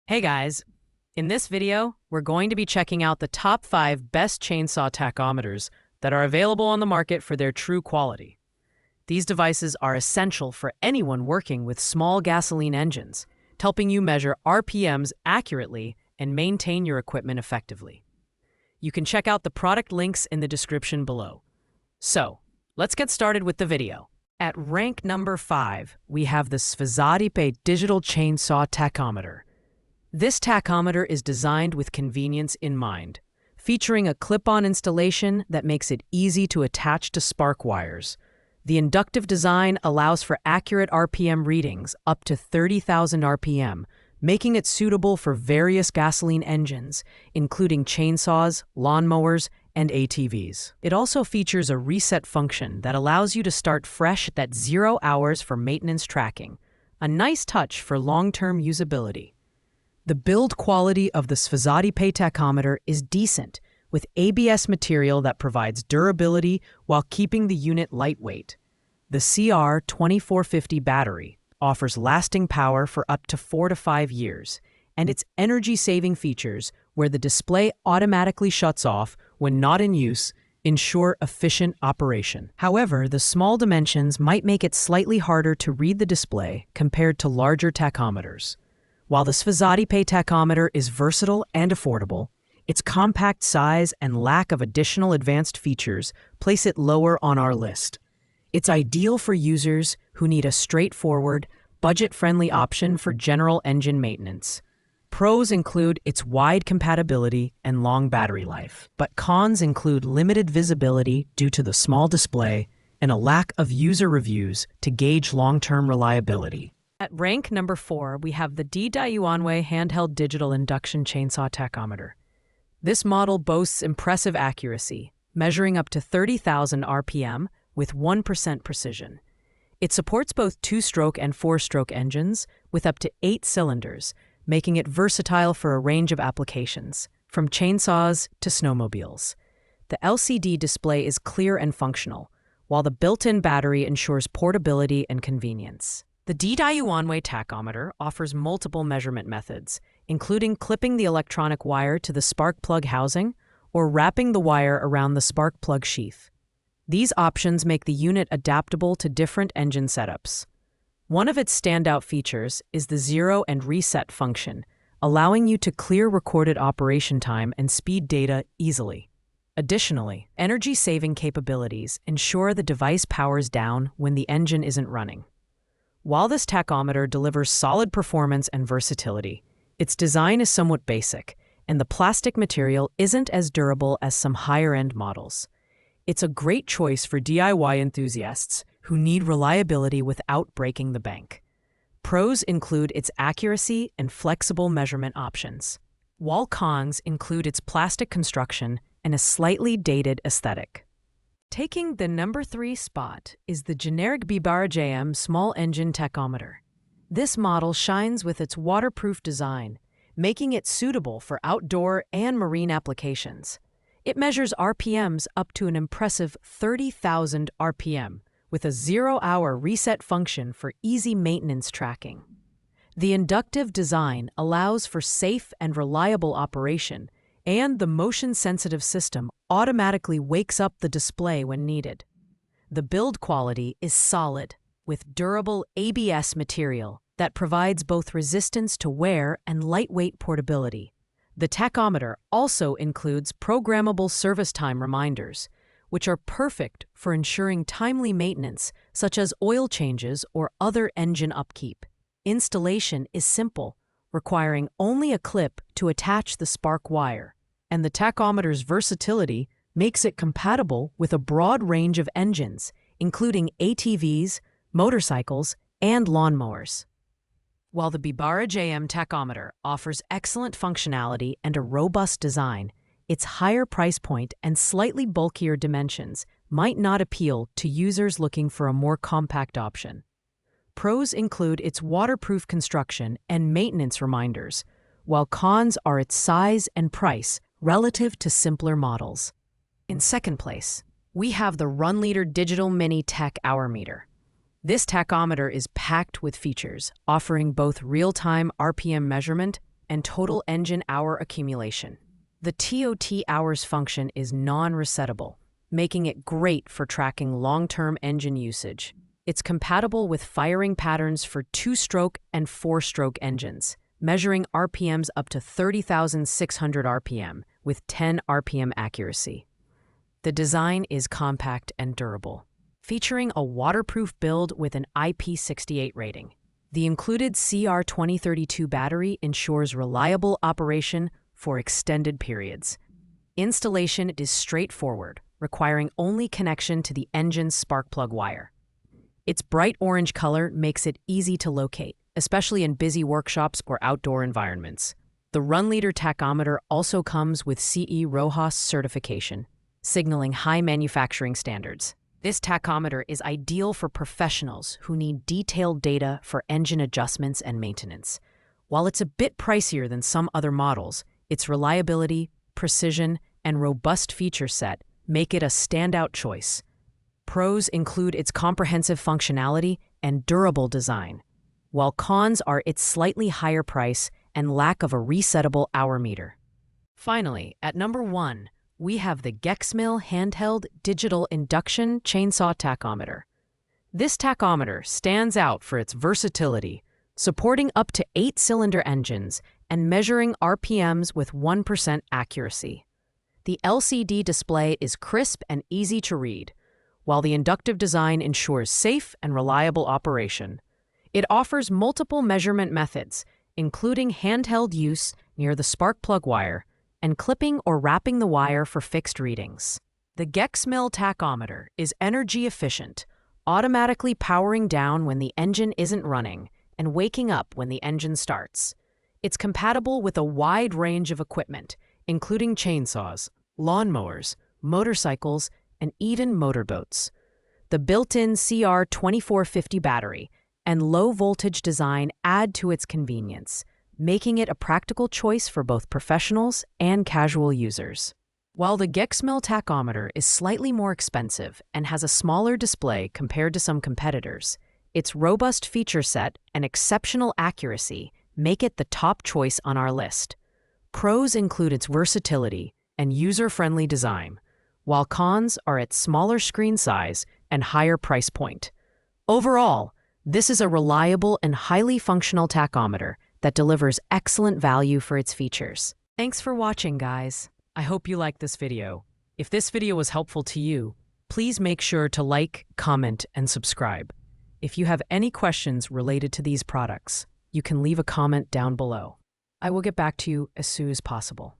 Hey guys, in this video, we're going to be checking out the top 5 best chainsaw tachometers that are available on the market for their true quality. These devices are essential for anyone working with small gasoline engines, helping you measure RPMs accurately and maintain your equipment effectively. You can check out the product links in the description below. So, let's get started with the video. At rank number 5, we have the BIBARAJM digital chainsaw tachometer. This tachometer is designed with convenience in mind, featuring a clip-on installation that makes it easy to attach to spark wires. The inductive design allows for accurate RPM readings up to 30,000 RPM, making it suitable for various gasoline engines, including chainsaws, lawnmowers, and ATVs. It also features a reset function that allows you to start fresh at 0 hours for maintenance tracking, a nice touch for long-term usability. The build quality of the BIBARAJM tachometer is decent, with ABS material that provides durability while keeping the unit lightweight. The CR2450 battery offers lasting power for up to 4 to 5 years, and its energy-saving features, where the display automatically shuts off when not in use, ensure efficient operation. However, the small dimensions might make it slightly harder to read the display compared to larger tachometers. While the BIBARAJM tachometer is versatile and affordable, its compact size and lack of additional advanced features place it lower on our list. It's ideal for users who need a straightforward, budget-friendly option for general engine maintenance. Pros include its wide compatibility and long battery life, but cons include limited visibility due to the small display and a lack of user reviews to gauge long-term reliability. At rank number 4, we have the BIBARAJM handheld digital induction chainsaw tachometer. This model boasts impressive accuracy, measuring up to 30,000 RPM with 1% precision. It supports both 2-stroke and 4-stroke engines with up to 8 cylinders, making it versatile for a range of applications, from chainsaws to snowmobiles. The LCD display is clear and functional, while the built-in battery ensures portability and convenience. The BIBARAJM tachometer offers multiple measurement methods, including clipping the electronic wire to the spark plug housing or wrapping the wire around the spark plug sheath. These options make the unit adaptable to different engine setups. One of its standout features is the zero and reset function, allowing you to clear recorded operation time and speed data easily. Additionally, energy-saving capabilities ensure the device powers down when the engine isn't running. While this tachometer delivers solid performance and versatility, its design is somewhat basic, and the plastic material isn't as durable as some higher-end models. It's a great choice for DIY enthusiasts who need reliability without breaking the bank. Pros include its accuracy and flexible measurement options, while cons include its plastic construction and a slightly dated aesthetic. Taking the number 3 spot is the generic BIBARAJM small engine tachometer. This model shines with its waterproof design, making it suitable for outdoor and marine applications. It measures RPMs up to an impressive 30,000 RPM, with a 0-hour reset function for easy maintenance tracking. The inductive design allows for safe and reliable operation, and the motion-sensitive system automatically wakes up the display when needed. The build quality is solid, with durable ABS material that provides both resistance to wear and lightweight portability. The tachometer also includes programmable service time reminders, which are perfect for ensuring timely maintenance, such as oil changes or other engine upkeep. Installation is simple, requiring only a clip to attach the spark wire, and the tachometer's versatility makes it compatible with a broad range of engines, including ATVs, motorcycles, and lawnmowers. While the BIBARAJM tachometer offers excellent functionality and a robust design, its higher price point and slightly bulkier dimensions might not appeal to users looking for a more compact option. Pros include its waterproof construction and maintenance reminders, while cons are its size and price relative to simpler models. In second place, we have the Runleader Digital Mini Tech Hour Meter. This tachometer is packed with features, offering both real-time RPM measurement and total engine hour accumulation. The TOT hours function is non-resettable, making it great for tracking long-term engine usage. It's compatible with firing patterns for 2-stroke and 4-stroke engines, measuring RPMs up to 30,600 RPM with 10 RPM accuracy. The design is compact and durable, featuring a waterproof build with an IP68 rating. The included CR2032 battery ensures reliable operation for extended periods. Installation is straightforward, requiring only connection to the engine's spark plug wire. Its bright orange color makes it easy to locate, especially in busy workshops or outdoor environments. The Runleader tachometer also comes with CE RoHS certification, signaling high manufacturing standards. This tachometer is ideal for professionals who need detailed data for engine adjustments and maintenance. While it's a bit pricier than some other models, its reliability, precision, and robust feature set make it a standout choice. Pros include its comprehensive functionality and durable design, while cons are its slightly higher price and lack of a resettable hour meter. Finally, at number 1, we have the Gexmil handheld digital induction chainsaw tachometer. This tachometer stands out for its versatility, supporting up to 8-cylinder engines and measuring RPMs with 1% accuracy. The LCD display is crisp and easy to read, while the inductive design ensures safe and reliable operation. It offers multiple measurement methods, including handheld use near the spark plug wire and clipping or wrapping the wire for fixed readings. The Gexmil tachometer is energy efficient, automatically powering down when the engine isn't running and waking up when the engine starts. It's compatible with a wide range of equipment, including chainsaws, lawnmowers, motorcycles, and even motorboats. The built-in CR2450 battery and low-voltage design add to its convenience, making it a practical choice for both professionals and casual users. While the Gexmil tachometer is slightly more expensive and has a smaller display compared to some competitors, its robust feature set and exceptional accuracy make it the top choice on our list. Pros include its versatility and user-friendly design, while cons are its smaller screen size and higher price point. Overall, this is a reliable and highly functional tachometer that delivers excellent value for its features. Thanks for watching, guys. I hope you liked this video. If this video was helpful to you, please make sure to like, comment, and subscribe. If you have any questions related to these products, you can leave a comment down below. I will get back to you as soon as possible.